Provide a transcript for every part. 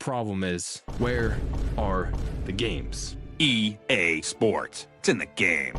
problem is, where are the games? EA Sports. It's in the game.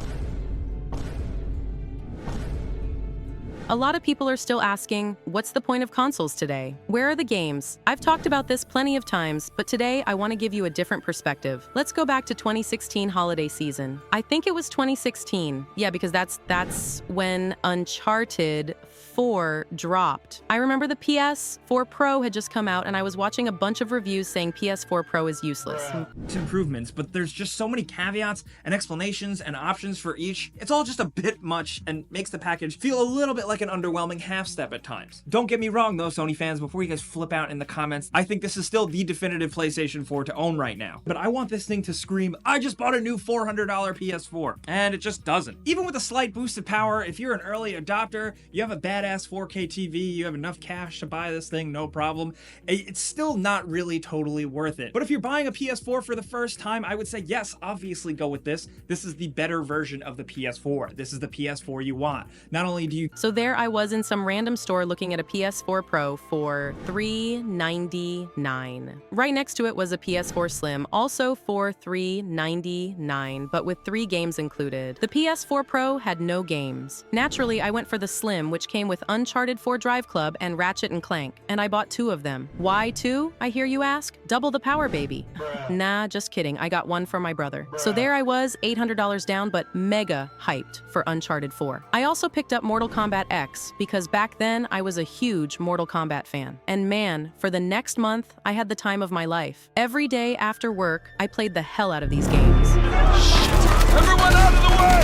A lot of people are still asking, what's the point of consoles today? Where are the games? I've talked about this plenty of times, but today I want to give you a different perspective. Let's go back to 2016 holiday season. I think it was 2016. Yeah, because that's when Uncharted 4 dropped. I remember the PS4 Pro had just come out and I was watching a bunch of reviews saying PS4 Pro is useless. It's improvements, but there's just so many caveats and explanations and options for each. It's all just a bit much and makes the package feel a little bit like an underwhelming half step at times. Don't get me wrong though, Sony fans, before you guys flip out in the comments, I think this is still the definitive PlayStation 4 to own right now. But I want this thing to scream, I just bought a new $400 PS4. And it just doesn't. Even with a slight boost of power, if you're an early adopter, you have a badass 4K TV, you have enough cash to buy this thing, no problem, it's still not really totally worth it. But if you're buying a PS4 for the first time, I would say yes, obviously go with this. This is the better version of the PS4. This is the PS4 you want. Not only do you... So there I was in some random store looking at a PS4 Pro for $399. Right next to it was a PS4 Slim, also for $399, but with 3 games included. The PS4 Pro had no games. Naturally, I went for the Slim, which came with Uncharted 4 Drive Club and Ratchet & Clank, and I bought 2 of them. Why 2, I hear you ask? Double the power, baby. Nah, just kidding. I got 1 for my brother. So there I was, $800 down, but mega hyped for Uncharted 4. I also picked up Mortal Kombat X, because back then I was a huge Mortal Kombat fan. And man, for the next month, I had the time of my life. Every day after work, I played the hell out of these games. Everyone out of the way!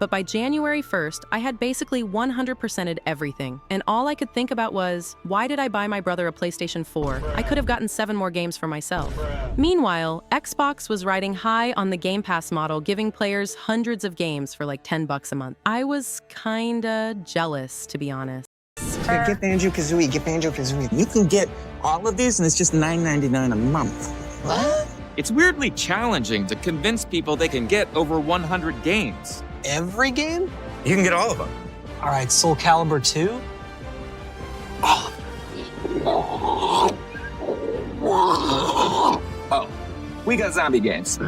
But by January 1st, I had basically 100%ed everything. And all I could think about was, why did I buy my brother a PlayStation 4? I could have gotten 7 more games for myself. Meanwhile, Xbox was riding high on the Game Pass model, giving players hundreds of games for like $10 a month. I was kinda jealous, to be honest. Get Banjo-Kazooie, get Banjo-Kazooie. You can get all of these and it's just $9.99 a month. What? It's weirdly challenging to convince people they can get over 100 games. Every game? You can get all of them. All right, Soul Calibur 2? Oh, we got zombie games.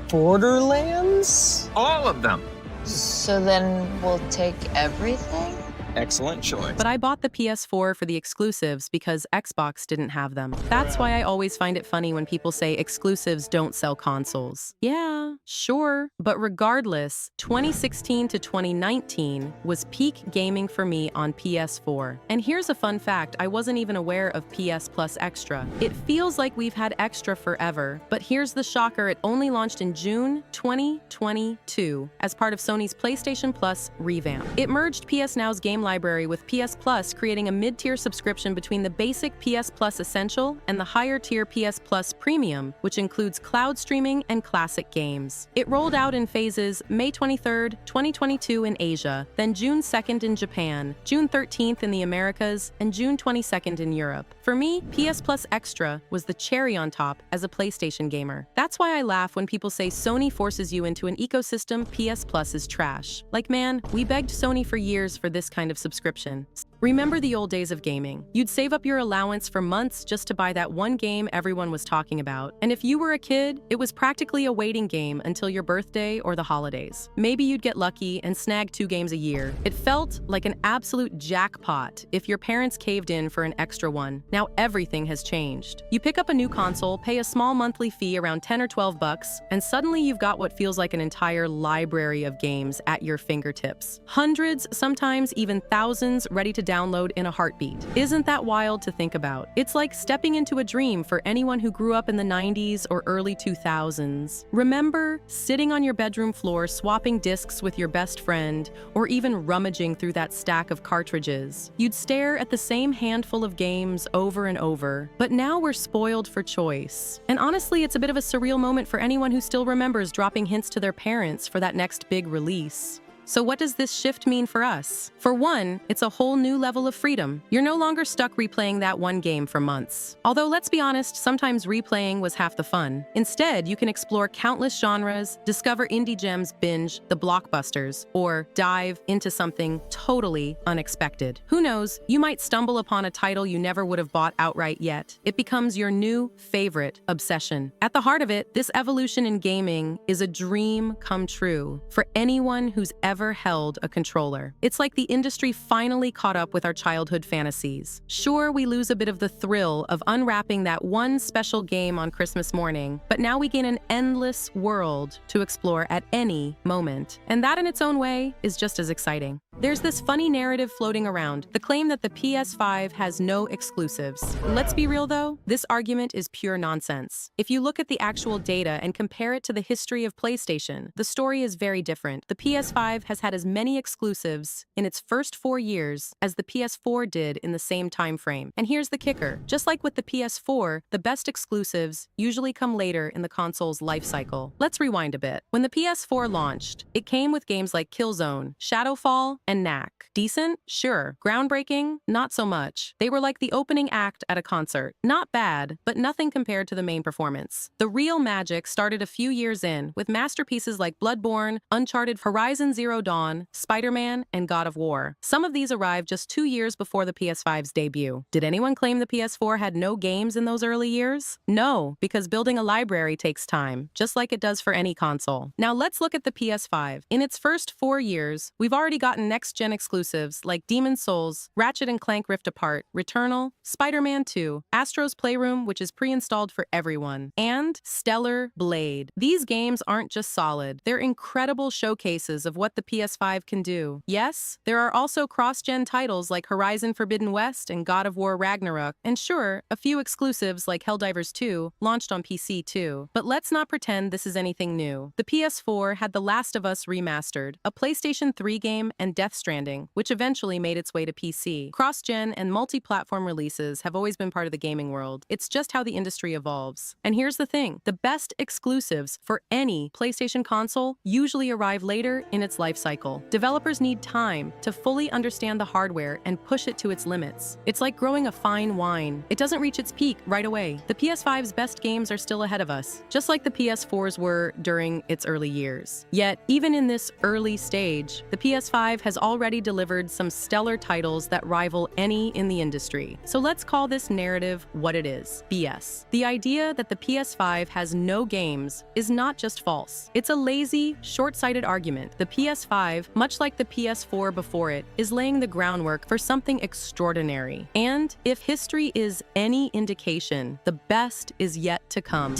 Borderlands? All of them. So then we'll take everything? Excellent choice. But I bought the PS4 for the exclusives because Xbox didn't have them. That's why I always find it funny when people say exclusives don't sell consoles. Yeah, sure. But regardless, 2016 to 2019 was peak gaming for me on PS4. And here's a fun fact, I wasn't even aware of PS Plus Extra. It feels like we've had Extra forever, but here's the shocker, it only launched in June 2022 as part of Sony's PlayStation Plus revamp. It merged PS Now's game library with PS Plus, creating a mid-tier subscription between the basic PS Plus Essential and the higher-tier PS Plus Premium, which includes cloud streaming and classic games. It rolled out in phases May 23rd, 2022 in Asia, then June 2nd in Japan, June 13th in the Americas, and June 22nd in Europe. For me, PS Plus Extra was the cherry on top as a PlayStation gamer. That's why I laugh when people say Sony forces you into an ecosystem PS Plus is trash. Like, man, we begged Sony for years for this kind of subscription. Remember the old days of gaming. You'd save up your allowance for months just to buy that one game everyone was talking about. And if you were a kid, it was practically a waiting game until your birthday or the holidays. Maybe you'd get lucky and snag 2 games a year. It felt like an absolute jackpot if your parents caved in for an extra one. Now everything has changed. You pick up a new console, pay a small monthly fee around 10 or 12 bucks, and suddenly you've got what feels like an entire library of games at your fingertips. Hundreds, sometimes even thousands, ready to download in a heartbeat. Isn't that wild to think about? It's like stepping into a dream for anyone who grew up in the 90s or early 2000s. Remember sitting on your bedroom floor swapping discs with your best friend, or even rummaging through that stack of cartridges? You'd stare at the same handful of games over and over, but now we're spoiled for choice. And honestly, it's a bit of a surreal moment for anyone who still remembers dropping hints to their parents for that next big release. So what does this shift mean for us? For one, it's a whole new level of freedom. You're no longer stuck replaying that one game for months. Although let's be honest, sometimes replaying was half the fun. Instead, you can explore countless genres, discover indie gems, binge the blockbusters, or dive into something totally unexpected. Who knows, you might stumble upon a title you never would have bought outright yet. It becomes your new favorite obsession. At the heart of it, this evolution in gaming is a dream come true for anyone who's ever held a controller. It's like the industry finally caught up with our childhood fantasies. Sure, we lose a bit of the thrill of unwrapping that one special game on Christmas morning, but now we gain an endless world to explore at any moment. And that in its own way is just as exciting. There's this funny narrative floating around, the claim that the PS5 has no exclusives. Let's be real though, this argument is pure nonsense. If you look at the actual data and compare it to the history of PlayStation, the story is very different. The PS5 has had as many exclusives in its first 4 years as the PS4 did in the same time frame. And here's the kicker. Just like with the PS4, the best exclusives usually come later in the console's life cycle. Let's rewind a bit. When the PS4 launched, it came with games like Killzone, Shadowfall, and Knack. Decent? Sure. Groundbreaking? Not so much. They were like the opening act at a concert. Not bad, but nothing compared to the main performance. The real magic started a few years in, with masterpieces like Bloodborne, Uncharted, Horizon Zero Dawn, Spider-Man, and God of War. Some of these arrived just 2 years before the PS5's debut. Did anyone claim the PS4 had no games in those early years? No, because building a library takes time, just like it does for any console. Now let's look at the PS5. In its first 4 years, we've already gotten next-gen exclusives like Demon's Souls, Ratchet & Clank Rift Apart, Returnal, Spider-Man 2, Astro's Playroom, which is pre-installed for everyone, and Stellar Blade. These games aren't just solid, they're incredible showcases of what the PS5 can do. Yes, there are also cross-gen titles like Horizon Forbidden West and God of War Ragnarok, and sure, a few exclusives like Helldivers 2 launched on PC too. But let's not pretend this is anything new. The PS4 had The Last of Us Remastered, a PlayStation 3 game, and Death Stranding, which eventually made its way to PC. Cross-gen and multi-platform releases have always been part of the gaming world. It's just how the industry evolves. And here's the thing, the best exclusives for any PlayStation console usually arrive later in its life cycle. Developers need time to fully understand the hardware and push it to its limits. It's like growing a fine wine. It doesn't reach its peak right away. The PS5's best games are still ahead of us, just like the PS4's were during its early years. Yet, even in this early stage, the PS5 has already delivered some stellar titles that rival any in the industry. So let's call this narrative what it is: BS. The idea that the PS5 has no games is not just false. It's a lazy, short-sighted argument. The PS5, much like the PS4 before it, is laying the groundwork for something extraordinary. And if history is any indication, the best is yet to come.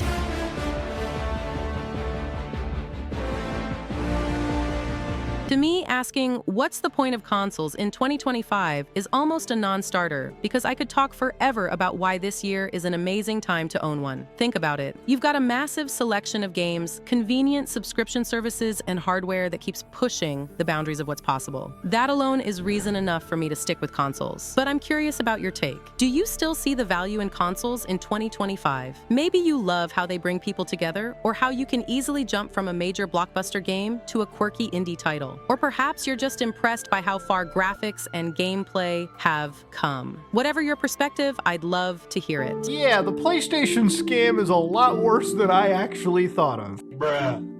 To me, asking what's the point of consoles in 2025 is almost a non-starter, because I could talk forever about why this year is an amazing time to own one. Think about it. You've got a massive selection of games, convenient subscription services, and hardware that keeps pushing the boundaries of what's possible. That alone is reason enough for me to stick with consoles. But I'm curious about your take. Do you still see the value in consoles in 2025? Maybe you love how they bring people together, or how you can easily jump from a major blockbuster game to a quirky indie title. Or perhaps you're just impressed by how far graphics and gameplay have come. Whatever your perspective, I'd love to hear it. Yeah, the PlayStation scam is a lot worse than I actually thought of. Bruh.